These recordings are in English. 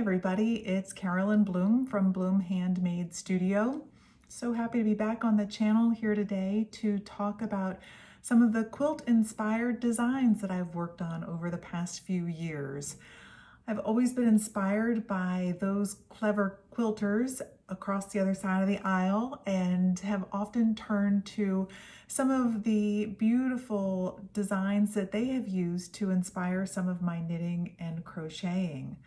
everybody, it's Carolyn Bloom from Bloom Handmade Studio. So happy to be back on the channel here today to talk about some of the quilt inspired designs that I've worked on over the past few years. I've always been inspired by those clever quilters across the other side of the aisle and have often turned to some of the beautiful designs that they have used to inspire some of my knitting and crocheting.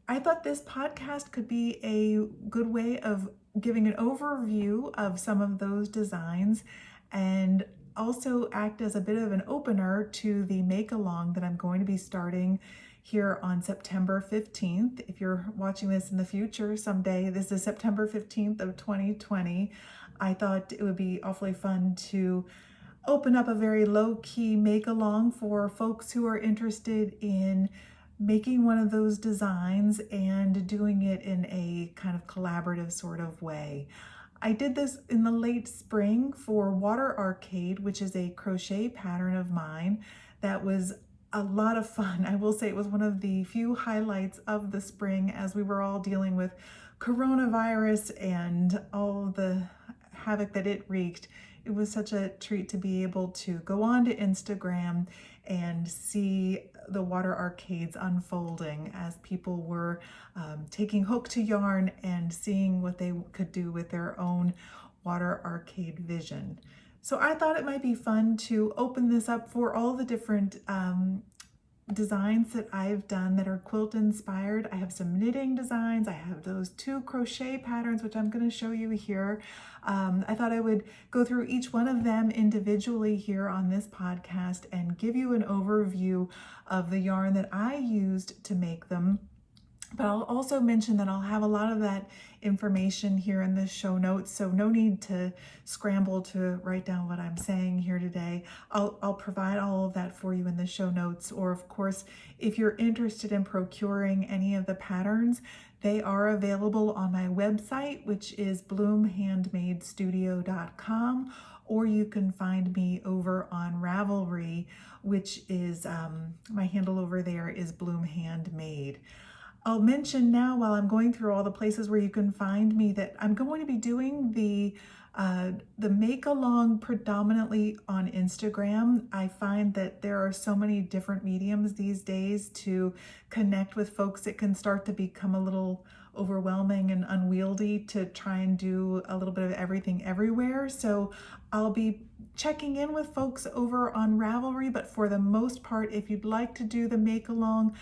I thought this podcast could be a good way of giving an overview of some of those designs and also act as a bit of an opener to the make-along that I'm going to be starting here on September 15th. If you're watching this in the future someday, this is September 15th of 2020. I thought it would be awfully fun to open up a very low-key make-along for folks who are interested in making one of those designs and doing it in a kind of collaborative sort of way. I did this in the late spring for Water Arcade, which is a crochet pattern of mine that was a lot of fun. I will say it was one of the few highlights of the spring as we were all dealing with coronavirus and all the havoc that it wreaked. It was such a treat to be able to go on to Instagram and see the water arcades unfolding as people were taking hook to yarn and seeing what they could do with their own water arcade vision. So I thought it might be fun to open this up for all the different designs that I've done that are quilt inspired. I have some knitting designs. I have those two crochet patterns, which I'm going to show you here. I thought I would go through each one of them individually here on this podcast and give you an overview of the yarn that I used to make them. But I'll also mention that I'll have a lot of that information here in the show notes, so no need to scramble to write down what I'm saying here today. I'll provide all of that for you in the show notes, or of course, if you're interested in procuring any of the patterns, they are available on my website, which is bloomhandmadestudio.com, or you can find me over on Ravelry, which is, my handle over there is Bloom Handmade. I'll mention now while I'm going through all the places where you can find me that I'm going to be doing the make-along predominantly on Instagram. I find that there are so many different mediums these days to connect with folks. It can start to become a little overwhelming and unwieldy to try and do a little bit of everything everywhere. So I'll be checking in with folks over on Ravelry, but for the most part, if you'd like to do the make-along,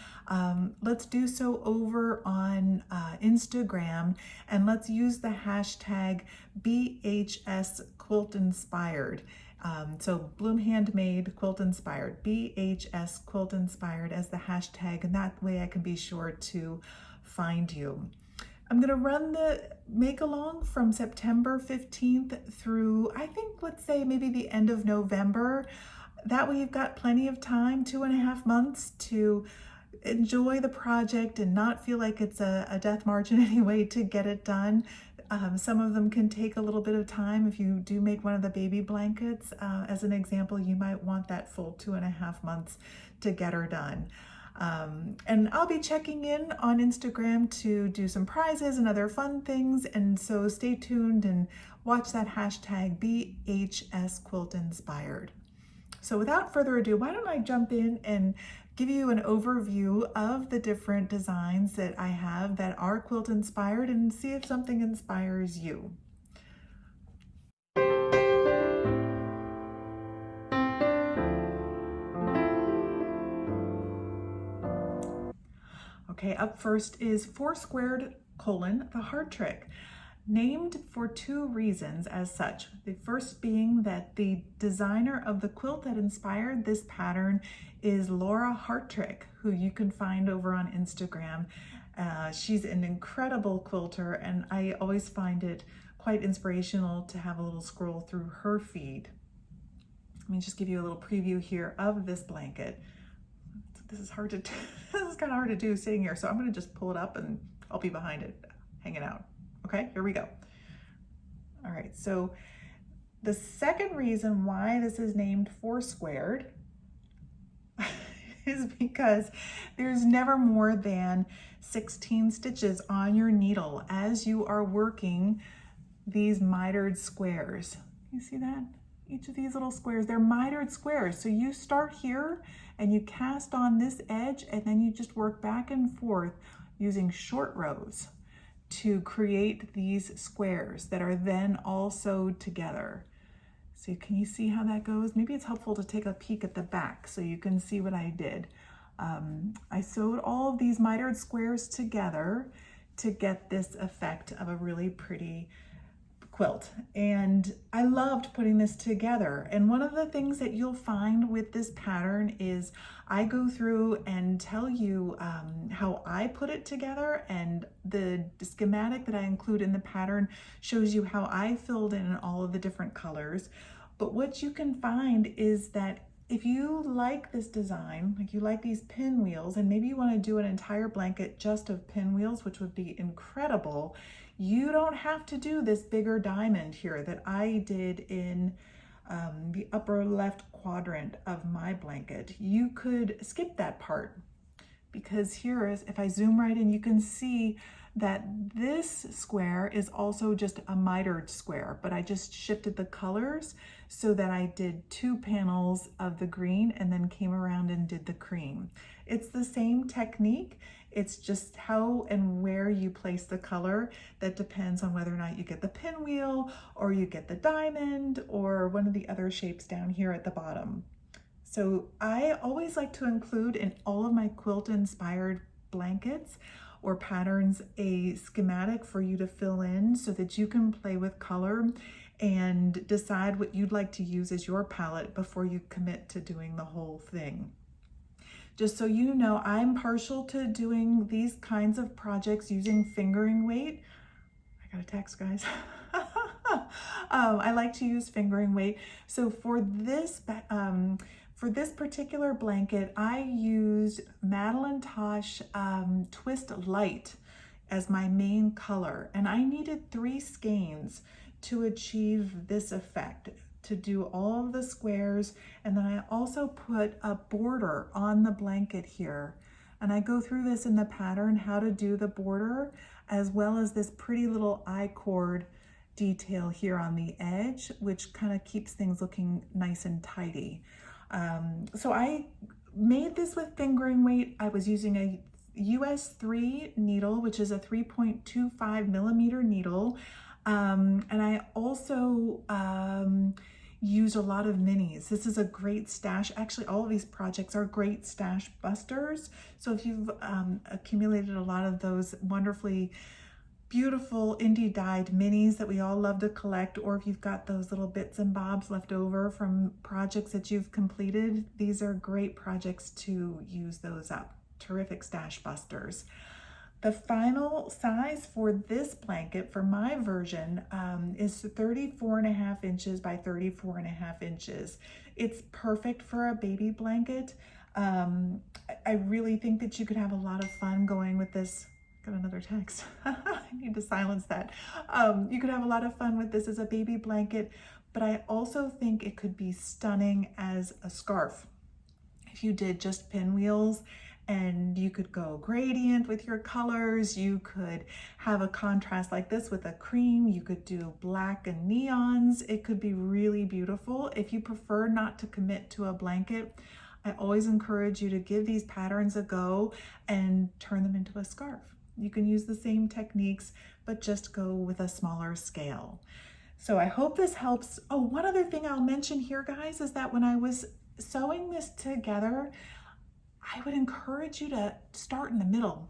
let's do so over on Instagram, and let's use the hashtag BHS Quilt Inspired. So Bloom Handmade Quilt Inspired, BHS Quilt Inspired as the hashtag, and that way I can be sure to find you. I'm going to run the make-along from September 15th through, I think, let's say maybe the end of November. That way you've got plenty of time, 2.5 months, to enjoy the project and not feel like it's a death march in any way to get it done. Some of them can take a little bit of time. If you do make one of the baby blankets, as an example, you might want that full 2.5 months to get her done. And I'll be checking in on Instagram to do some prizes and other fun things, and so stay tuned and watch that hashtag BHS Quilt Inspired. So without further ado, why don't I jump in and give you an overview of the different designs that I have that are quilt inspired and see if something inspires you. Okay, up first is 4 squared : the Hartrich, named for two reasons as such. The first being that the designer of the quilt that inspired this pattern is Laura Hartrich, who you can find over on Instagram. She's an incredible quilter, and I always find it quite inspirational to have a little scroll through her feed. Let me just give you a little preview here of this blanket. This is hard to do. This is kind of hard to do sitting here, so I'm going to just pull it up and I'll be behind it, hanging out. Okay, here we go. All right, so the second reason why this is named 4 squared is because there's never more than 16 stitches on your needle as you are working these mitered squares. You see that? Each of these little squares, they're mitered squares. So you start here and you cast on this edge and then you just work back and forth using short rows to create these squares that are then all sewed together. So can you see how that goes? Maybe it's helpful to take a peek at the back so you can see what I did. I sewed all of these mitered squares together to get this effect of a really pretty quilt. And I loved putting this together. And one of the things that you'll find with this pattern is I go through and tell you how I put it together, and the schematic that I include in the pattern shows you how I filled in all of the different colors. But what you can find is that if you like this design, like you like these pinwheels, and maybe you want to do an entire blanket just of pinwheels, which would be incredible, you don't have to do this bigger diamond here that I did in the upper left quadrant of my blanket. You could skip that part, because here is, if I zoom right in, you can see that this square is also just a mitered square, but I just shifted the colors so that I did 2 panels of the green and then came around and did the cream. It's the same technique. It's just how and where you place the color that depends on whether or not you get the pinwheel or you get the diamond or one of the other shapes down here at the bottom. So I always like to include in all of my quilt inspired blankets or patterns a schematic for you to fill in so that you can play with color and decide what you'd like to use as your palette before you commit to doing the whole thing. Just so you know, I'm partial to doing these kinds of projects using fingering weight. I got a text, guys. I like to use fingering weight. So for this particular blanket, I used Madeline Tosh Twist Light as my main color, and I needed 3 skeins to achieve this effect, to do all of the squares. And then I also put a border on the blanket here, and I go through this in the pattern how to do the border, as well as this pretty little I-cord detail here on the edge, which kind of keeps things looking nice and tidy. So I made this with fingering weight. I was using a US 3 needle, which is a 3.25 millimeter needle. And I also used a lot of minis. This is a great stash. Actually, all of these projects are great stash busters. So if you've accumulated a lot of those wonderfully beautiful indie dyed minis that we all love to collect, or if you've got those little bits and bobs left over from projects that you've completed, these are great projects to use those up. Terrific stash busters. The final size for this blanket for my version is 34.5 inches by 34.5 inches. It's perfect for a baby blanket. I really think that you could have a lot of fun going with this. Got another text. I need to silence that. You could have a lot of fun with this as a baby blanket, but I also think it could be stunning as a scarf. If you did just pinwheels, and you could go gradient with your colors, you could have a contrast like this with a cream, you could do black and neons. It could be really beautiful. If you prefer not to commit to a blanket, I always encourage you to give these patterns a go and turn them into a scarf. You can use the same techniques, but just go with a smaller scale. So I hope this helps. Oh, one other thing I'll mention here, guys, is that when I was sewing this together, I would encourage you to start in the middle.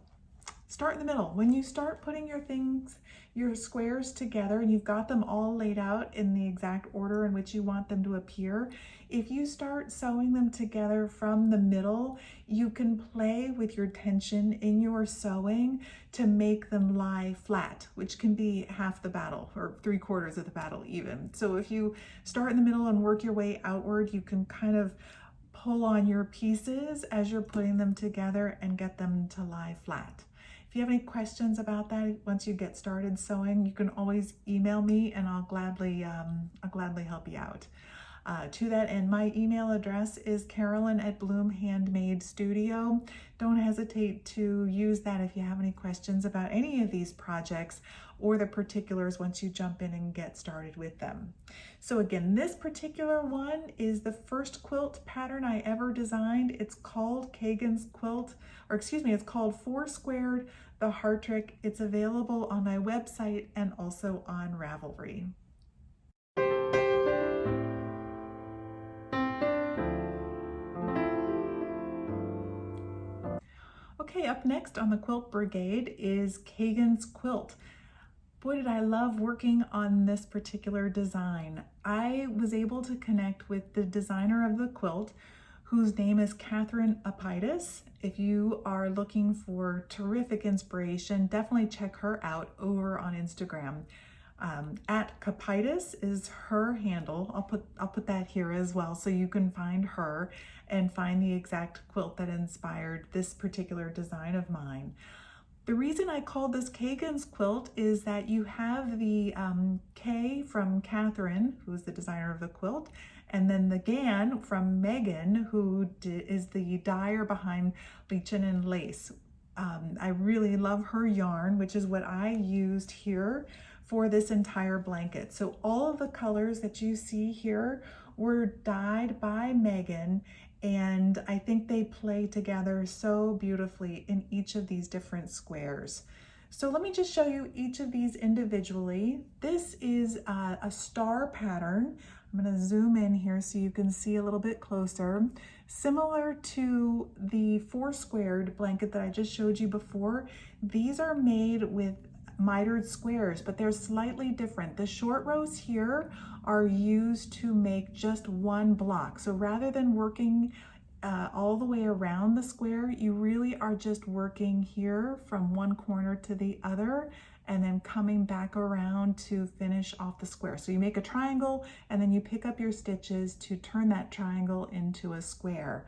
Start in the middle. When you start putting your things, your squares together, and you've got them all laid out in the exact order in which you want them to appear, if you start sewing them together from the middle, you can play with your tension in your sewing to make them lie flat, which can be half the battle or 3/4 of the battle even. So if you start in the middle and work your way outward, you can kind of pull on your pieces as you're putting them together and get them to lie flat. If you have any questions about that, once you get started sewing, you can always email me and I'll gladly help you out. to that end. My email address is Carolyn@Bloom Handmade Studio. Don't hesitate to use that if you have any questions about any of these projects or the particulars once you jump in and get started with them. So again, this particular one is the first quilt pattern I ever designed. It's called Kagan's quilt, or excuse me, it's called Four Squared, the Hartrich. It's available on my website and also on Ravelry. Okay, up next on the Quilt Brigade is Kagan's quilt. Boy, did I love working on this particular design. I was able to connect with the designer of the quilt, whose name is Kathryn Upitis. If you are looking for terrific inspiration, definitely check her out over on Instagram. At Upitis is her handle. I'll put that here as well so you can find her and find the exact quilt that inspired this particular design of mine. The reason I called this Kagan's quilt is that you have the K from Kathryn, who is the designer of the quilt, and then the Gan from Megan, who is the dyer behind Lichen and Lace. I really love her yarn, which is what I used here for this entire blanket. So all of the colors that you see here were dyed by Megan, and I think they play together so beautifully in each of these different squares. So let me just show you each of these individually. This is a star pattern. I'm going to zoom in here so you can see a little bit closer. Similar to the four squared blanket that I just showed you before, these are made with mitered squares, but they're slightly different. The short rows here are used to make just one block. So rather than working all the way around the square, you really are just working here from one corner to the other and then coming back around to finish off the square. So you make a triangle and then you pick up your stitches to turn that triangle into a square.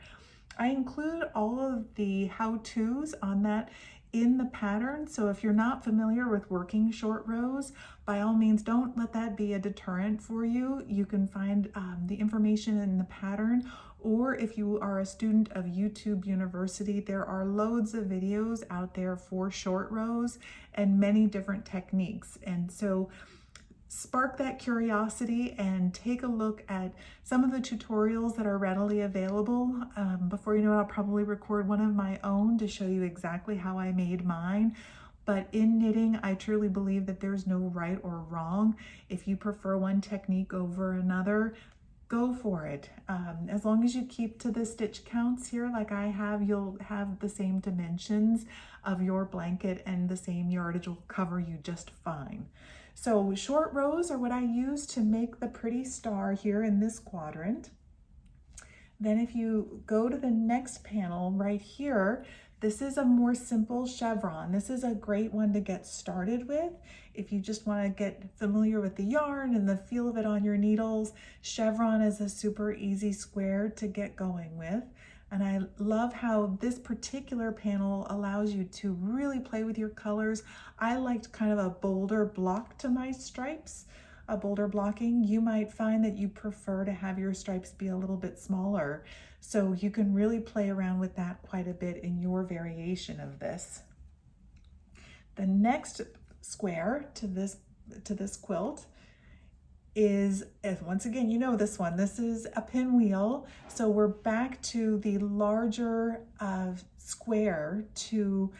I include all of the how-tos on that in the pattern. So if you're not familiar with working short rows, by all means, don't let that be a deterrent for you. You can find the information in the pattern, or if you are a student of YouTube University, there are loads of videos out there for short rows and many different techniques. And so spark that curiosity and take a look at some of the tutorials that are readily available. Before you know it, I'll probably record one of my own to show you exactly how I made mine. But in knitting, I truly believe that there's no right or wrong. If you prefer one technique over another, go for it. As long as you keep to the stitch counts here like I have, you'll have the same dimensions of your blanket and the same yardage will cover you just fine. So short rows are what I use to make the pretty star here in this quadrant. Then if you go to the next panel right here, this is a more simple chevron. This is a great one to get started with. If you just want to get familiar with the yarn and the feel of it on your needles, chevron is a super easy square to get going with. And I love how this particular panel allows you to really play with your colors. I liked kind of a bolder block to my stripes, a bolder blocking. You might find that you prefer to have your stripes be a little bit smaller. So you can really play around with that quite a bit in your variation of this. The next square to this quilt is, once again, you know this one, this is a pinwheel. So we're back to the larger square to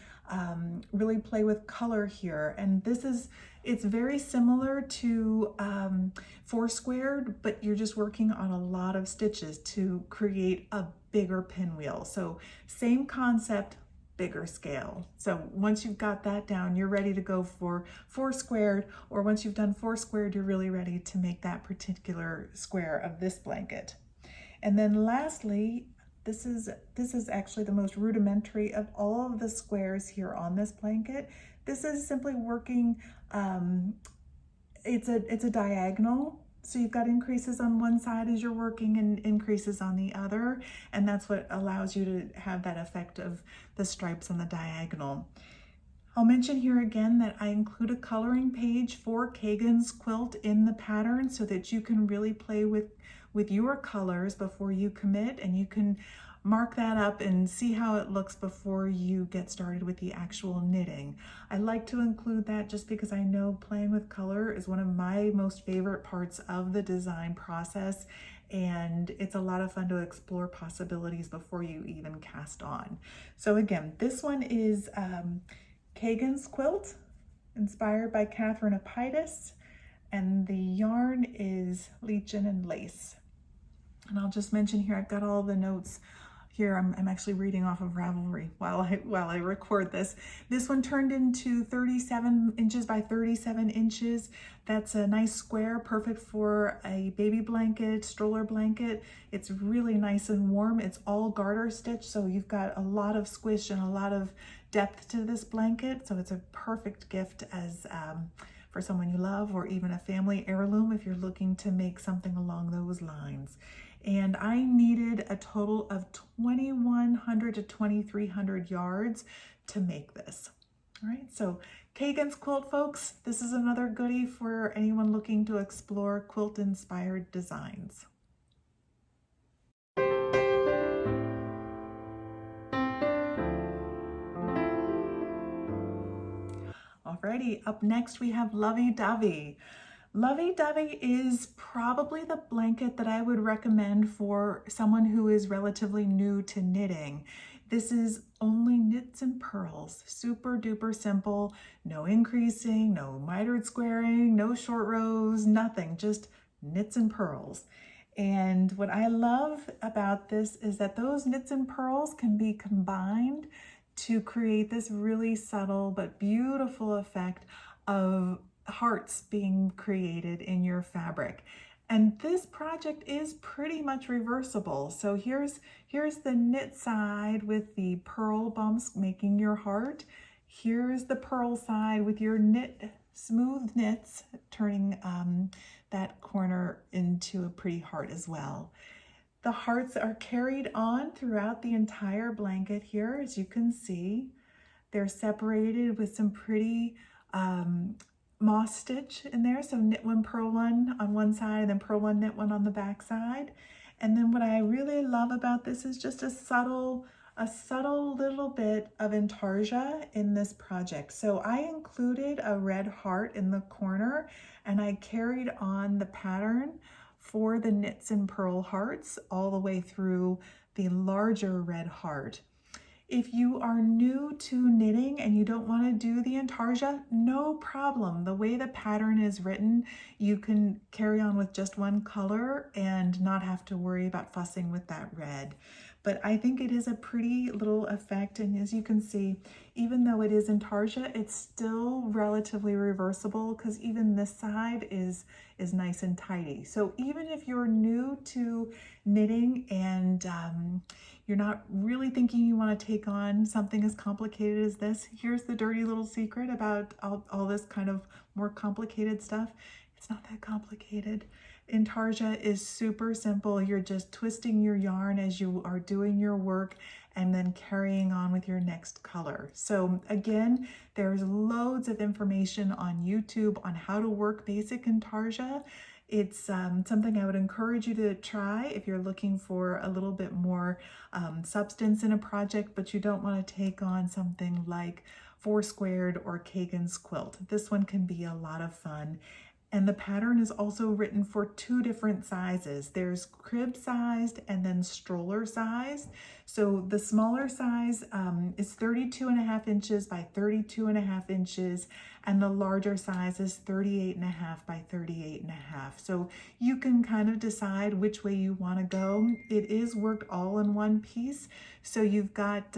really play with color here. And it's very similar to four squared, but you're just working on a lot of stitches to create a bigger pinwheel. So same concept, bigger scale. So once you've got that down, you're ready to go for four squared, or once you've done four squared, you're really ready to make that particular square of this blanket. And then lastly, this is actually the most rudimentary of all of the squares here on this blanket. This is simply working, it's a diagonal. So you've got increases on one side as you're working and increases on the other, and that's what allows you to have that effect of the stripes on the diagonal. I'll mention here again that I include a coloring page for Kagan's quilt in the pattern so that you can really play with with your colors before you commit, and you can mark that up and see how it looks before you get started with the actual knitting. I like to include that just because I know playing with color is one of my most favorite parts of the design process, and it's a lot of fun to explore possibilities before you even cast on. So again, this one is Kagan's quilt, inspired by Kathryn Upitis, and the yarn is lichen and lace. And I'll just mention here, I've got all the notes here. I'm actually reading off of Ravelry while I record this. This one turned into 37 inches by 37 inches. That's a nice square, perfect for a baby blanket, stroller blanket. It's really nice and warm. It's all garter stitch, so you've got a lot of squish and a lot of depth to this blanket. So it's a perfect gift as for someone you love, or even a family heirloom if you're looking to make something along those lines. And I needed a total of 2,100 to 2,300 yards to make this. All right, so Kagan's quilt, folks, this is another goodie for anyone looking to explore quilt-inspired designs. Alrighty, up next we have Lovey Dovey. Lovey Dovey is probably the blanket that I would recommend for someone who is relatively new to knitting. This is only knits and purls, super duper simple, no increasing, no mitered squaring, no short rows, nothing, just knits and purls. And what I love about this is that those knits and purls can be combined to create this really subtle but beautiful effect of hearts being created in your fabric. And this project is pretty much reversible. So here's the knit side with the purl bumps making your heart. Here's the purl side with your smooth knits turning that corner into a pretty heart as well. The hearts are carried on throughout the entire blanket here, as you can see. They're separated with some pretty moss stitch in there, so knit one, purl one on one side, then purl one, knit one on the back side. And then what I really love about this is just a subtle little bit of intarsia in this project. So I included a red heart in the corner, and I carried on the pattern for the knits and purl hearts all the way through the larger red heart. If you are new to knitting and you don't want to do the intarsia, no problem. The way the pattern is written, you can carry on with just one color and not have to worry about fussing with that red. But I think it is a pretty little effect, and as you can see, even though it is intarsia, it's still relatively reversible because even this side is nice and tidy. So even if you're new to knitting and you're not really thinking you want to take on something as complicated as this, here's the dirty little secret about all this kind of more complicated stuff. It's not that complicated. Intarsia is super simple. You're just twisting your yarn as you are doing your work and then carrying on with your next color. So again, there's loads of information on YouTube on how to work basic intarsia. It's something I would encourage you to try if you're looking for a little bit more substance in a project, but you don't want to take on something like Four Squared or Kagan's quilt. This one can be a lot of fun. And the pattern is also written for two different sizes. There's crib sized and then stroller sized. So the smaller size is 32.5 inches by 32.5 inches, and the larger size is 38.5 by 38.5. So you can kind of decide which way you want to go. It is worked all in one piece, so you've got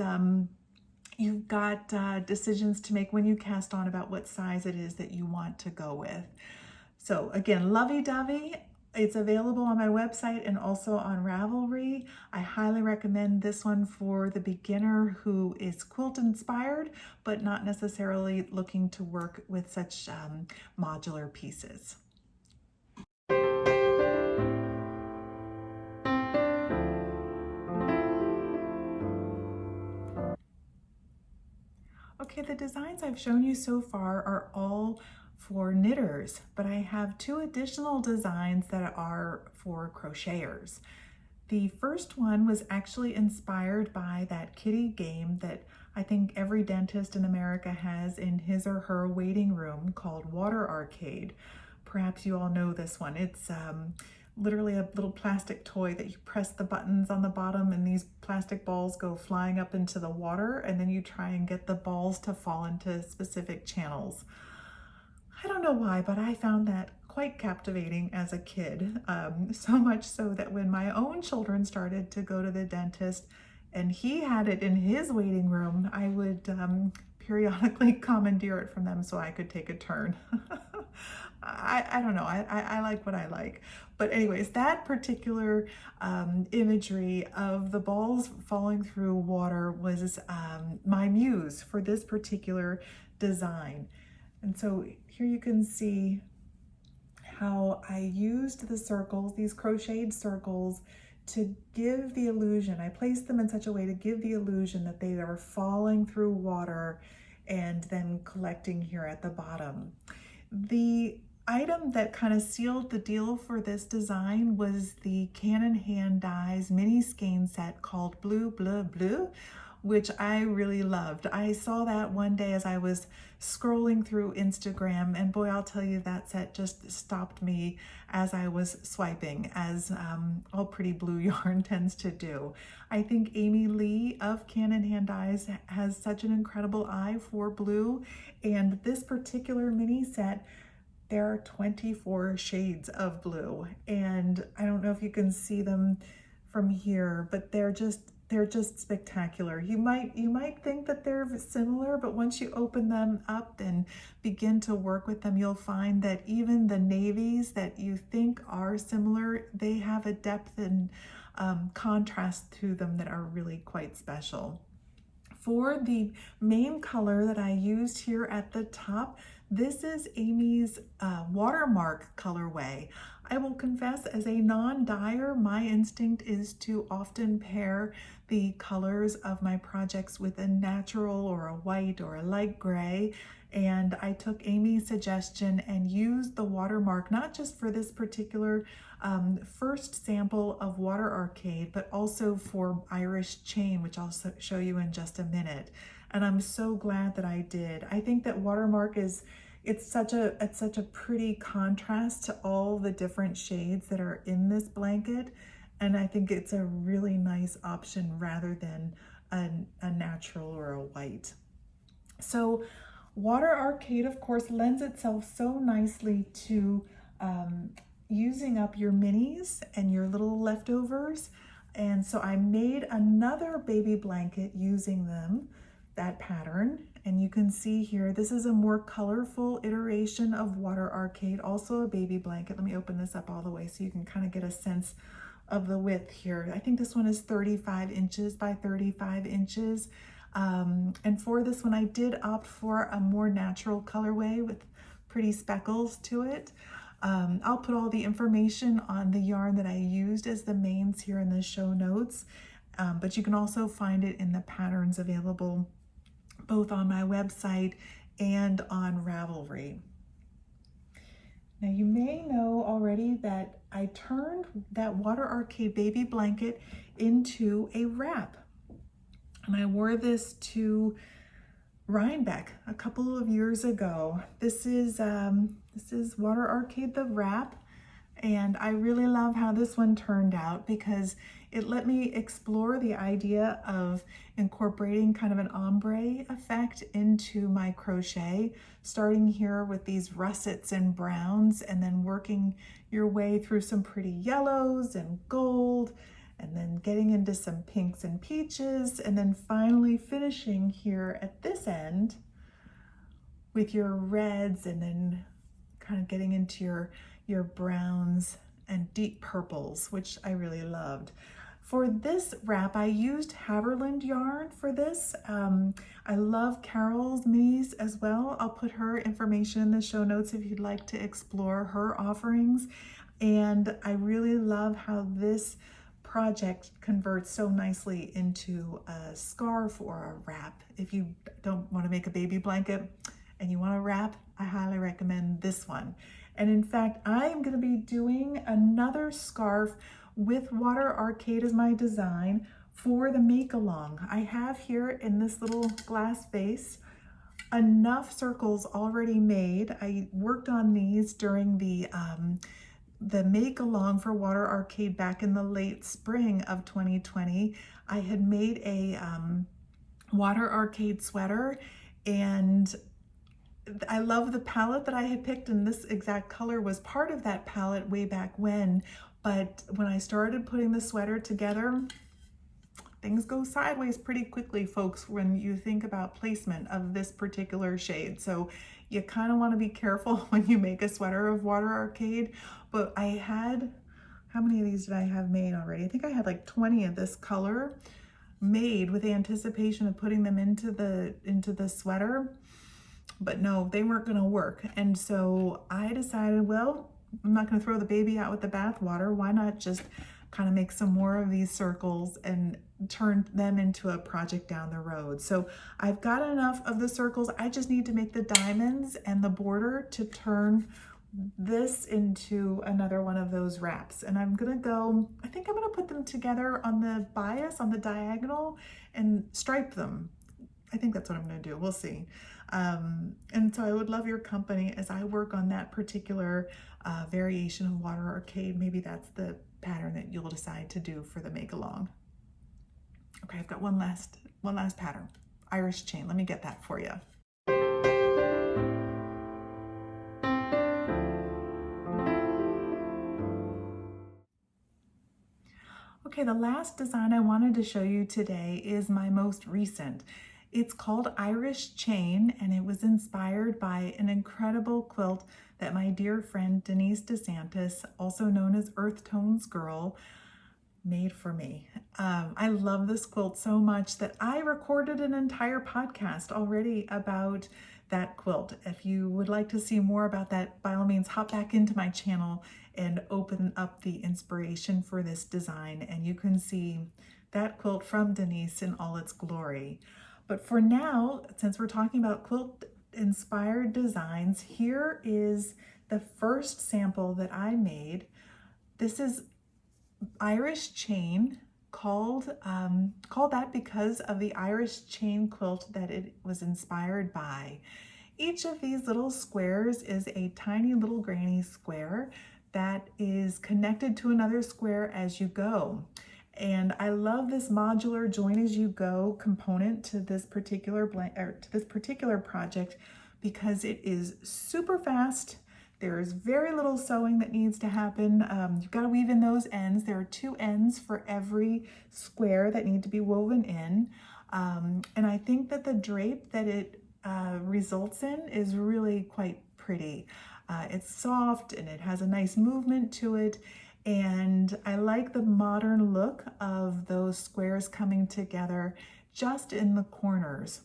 decisions to make when you cast on about what size it is that you want to go with. So again, Lovey Dovey, it's available on my website and also on Ravelry. I highly recommend this one for the beginner who is quilt inspired, but not necessarily looking to work with such modular pieces. Okay, the designs I've shown you so far are all for knitters, but I have two additional designs that are for crocheters. The first one was actually inspired by that kitty game that I think every dentist in America has in his or her waiting room called Water Arcade. Perhaps you all know this one. It's literally a little plastic toy that you press the buttons on the bottom and these plastic balls go flying up into the water, and then you try and get the balls to fall into specific channels. I don't know why, but I found that quite captivating as a kid, so much so that when my own children started to go to the dentist and he had it in his waiting room, I would periodically commandeer it from them so I could take a turn. I don't know, I like what I like. But anyways, that particular imagery of the balls falling through water was my muse for this particular design. And so here you can see how I used the circles, these crocheted circles, to give the illusion. I placed them in such a way to give the illusion that they are falling through water and then collecting here at the bottom. The item that kind of sealed the deal for this design was the Canon Hand Dyes mini skein set called Blue Bleu Bleu, which I really loved. I saw that one day as I was scrolling through Instagram, and boy, I'll tell you, that set just stopped me as I was swiping, as all pretty blue yarn tends to do. I think Amy Lee of Canon Hand Dyes has such an incredible eye for blue, and this particular mini set, there are 24 shades of blue, and I don't know if you can see them from here, but they're just spectacular. You might think that they're similar, but once you open them up and begin to work with them, you'll find that even the navies that you think are similar, they have a depth and contrast to them that are really quite special. For the main color that I used here at the top, this is Amy's watermark colorway. I will confess, as a non-dyer, my instinct is to often pair the colors of my projects with a natural or a white or a light gray. And I took Amy's suggestion and used the watermark, not just for this particular first sample of Water Arcade, but also for Irish Chain, which I'll show you in just a minute. And I'm so glad that I did. I think that watermark it's such a pretty contrast to all the different shades that are in this blanket. And I think it's a really nice option rather than a natural or a white. So Water Arcade, of course, lends itself so nicely to using up your minis and your little leftovers. And so I made another baby blanket using that pattern. And you can see here, this is a more colorful iteration of Water Arcade, also a baby blanket. Let me open this up all the way so you can kind of get a sense of the width here. I think this one is 35 inches by 35 inches. And for this one, I did opt for a more natural colorway with pretty speckles to it. I'll put all the information on the yarn that I used as the mains here in the show notes, but you can also find it in the patterns available both on my website and on Ravelry. Now you may know already that I turned that Water Arcade baby blanket into a wrap. And I wore this to Rhinebeck a couple of years ago. This is Water Arcade the wrap, and I really love how this one turned out because it let me explore the idea of incorporating kind of an ombre effect into my crochet, starting here with these russets and browns and then working your way through some pretty yellows and gold, and then getting into some pinks and peaches, and then finally finishing here at this end with your reds, and then kind of getting into your browns and deep purples, which I really loved. For this wrap, I used Haverland yarn for this. I love Carol's minis as well. I'll put her information in the show notes if you'd like to explore her offerings. And I really love how this project converts so nicely into a scarf or a wrap. If you don't want to make a baby blanket and you want to wrap, I highly recommend this one. And in fact, I am going to be doing another scarf with Water Arcade as my design for the make along. I have here in this little glass vase enough circles already made. I worked on these during the make along for Water Arcade back in the late spring of 2020. I had made a Water Arcade sweater, and I love the palette that I had picked, and this exact color was part of that palette way back when. But when I started putting the sweater together, things go sideways pretty quickly, folks, when you think about placement of this particular shade. So you kind of want to be careful when you make a sweater of Water Arcade. But I had, how many of these did I have made already? I think I had like 20 of this color made with anticipation of putting them into the sweater. But no, they weren't going to work. And so I decided, well, I'm not going to throw the baby out with the bathwater. Why not just kind of make some more of these circles and turn them into a project down the road. So I've got enough of the circles. I just need to make the diamonds and the border to turn this into another one of those wraps. And I'm gonna go, I think I'm gonna put them together on the bias, on the diagonal, and stripe them. I think that's what I'm gonna do, we'll see. And so I would love your company as I work on that particular variation of Water Arcade. Maybe that's the pattern that you'll decide to do for the make along. Okay, I've got one last pattern, Irish chain. Let me get that for you. Okay, the last design I wanted to show you today is my most recent. It's called Irish Chain, and it was inspired by an incredible quilt that my dear friend Denise DeSantis, also known as Earth Tones Girl, made for me. I love this quilt so much that I recorded an entire podcast already about that quilt. If you would like to see more about that, by all means, hop back into my channel and open up the inspiration for this design, and you can see that quilt from Denise in all its glory. But for now, since we're talking about quilt inspired designs, here is the first sample that I made. This is Irish chain, called that because of the Irish chain quilt that it was inspired by. Each of these little squares is a tiny little granny square that is connected to another square as you go. And I love this modular join as you go component to this particular project because it is super fast. There's very little sewing that needs to happen. You've got to weave in those ends. There are 2 ends for every square that need to be woven in. And I think that the drape that it results in is really quite pretty. It's soft and it has a nice movement to it. And I like the modern look of those squares coming together just in the corners.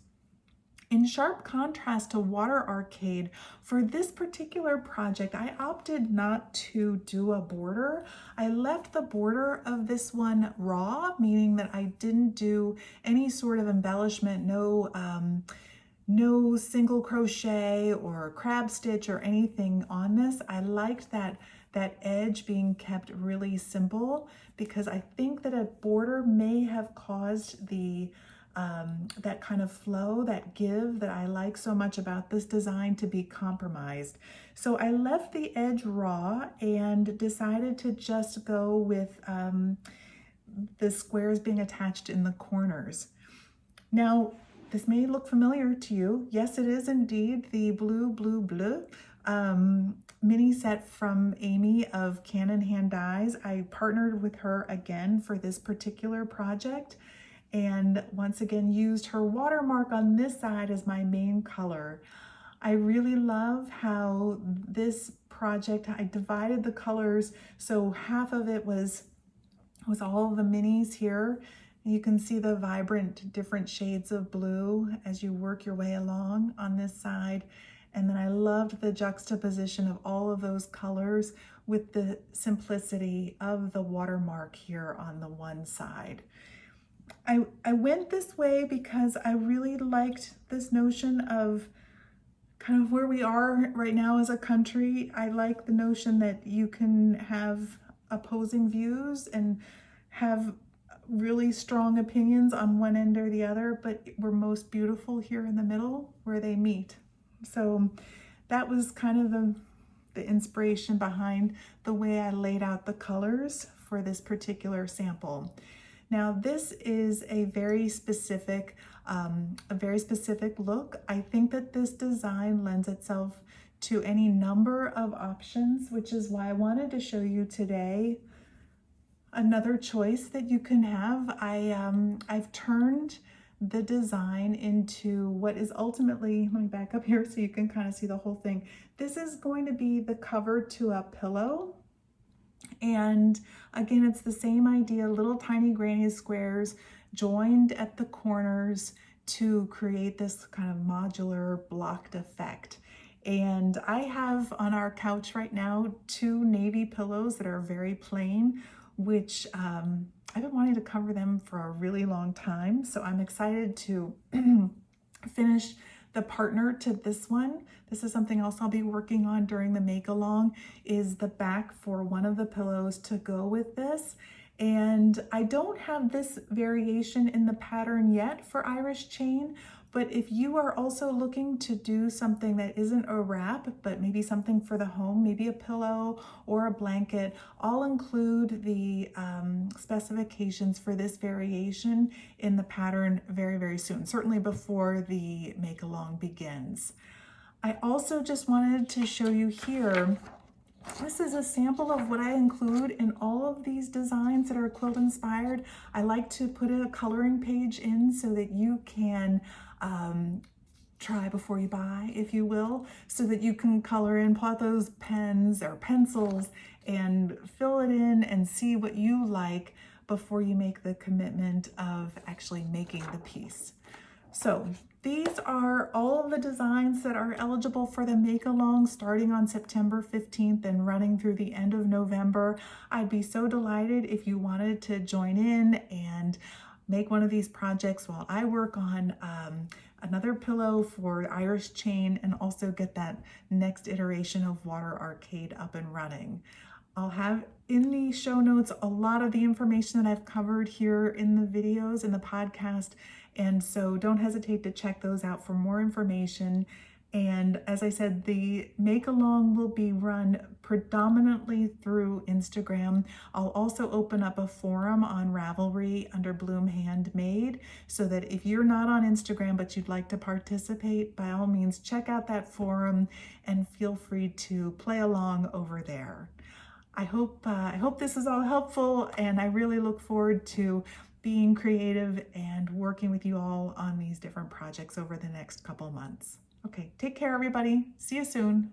In sharp contrast to Water Arcade, for this particular project, I opted not to do a border. I left the border of this one raw, meaning that I didn't do any sort of embellishment, no single crochet or crab stitch or anything on this. I liked that edge being kept really simple because I think that a border may have caused the that kind of flow, that give that I like so much about this design to be compromised. So I left the edge raw and decided to just go with the squares being attached in the corners. Now, this may look familiar to you. Yes, it is indeed the Blue mini set from Amy of Canon Hand Dyes. I partnered with her again for this particular project, and once again used her watermark on this side as my main color. I really love how this project, I divided the colors, so half of it was all the minis here. You can see the vibrant different shades of blue as you work your way along on this side. And then I loved the juxtaposition of all of those colors with the simplicity of the watermark here on the one side. I went this way because I really liked this notion of kind of where we are right now as a country. I like the notion that you can have opposing views and have really strong opinions on one end or the other, but we're most beautiful here in the middle where they meet. So that was kind of the inspiration behind the way I laid out the colors for this particular sample. Now this is a very specific look. I think that this design lends itself to any number of options, which is why I wanted to show you today another choice that you can have. I've turned the design into what is ultimately, let me back up here so you can kind of see the whole thing. This is going to be the cover to a pillow. And again, it's the same idea, little tiny granny squares joined at the corners to create this kind of modular blocked effect. And I have on our couch right now 2 navy pillows that are very plain, which I've been wanting to cover them for a really long time. So I'm excited to finish the partner to this one. This is something else I'll be working on during the make along, is the back for one of the pillows to go with this. And I don't have this variation in the pattern yet for Irish chain, but if you are also looking to do something that isn't a wrap, but maybe something for the home, maybe a pillow or a blanket, I'll include the specifications for this variation in the pattern very, very soon, certainly before the make along begins. I also just wanted to show you here, this is a sample of what I include in all of these designs that are quilt inspired. I like to put a coloring page in so that you can try before you buy, if you will, so that you can color in, pull out those pens or pencils and fill it in and see what you like before you make the commitment of actually making the piece. So these are all of the designs that are eligible for the make along starting on September 15th and running through the end of November. I'd be so delighted if you wanted to join in and make one of these projects while I work on another pillow for Irish chain and also get that next iteration of Water Arcade up and running. I'll have in the show notes a lot of the information that I've covered here in the videos and the podcast, and so don't hesitate to check those out for more information. And as I said, the make along will be run predominantly through Instagram. I'll also open up a forum on Ravelry under Bloom Handmade, so that if you're not on Instagram but you'd like to participate, by all means check out that forum and feel free to play along over there. I hope this is all helpful, and I really look forward to being creative and working with you all on these different projects over the next couple months. Okay, take care everybody. See you soon.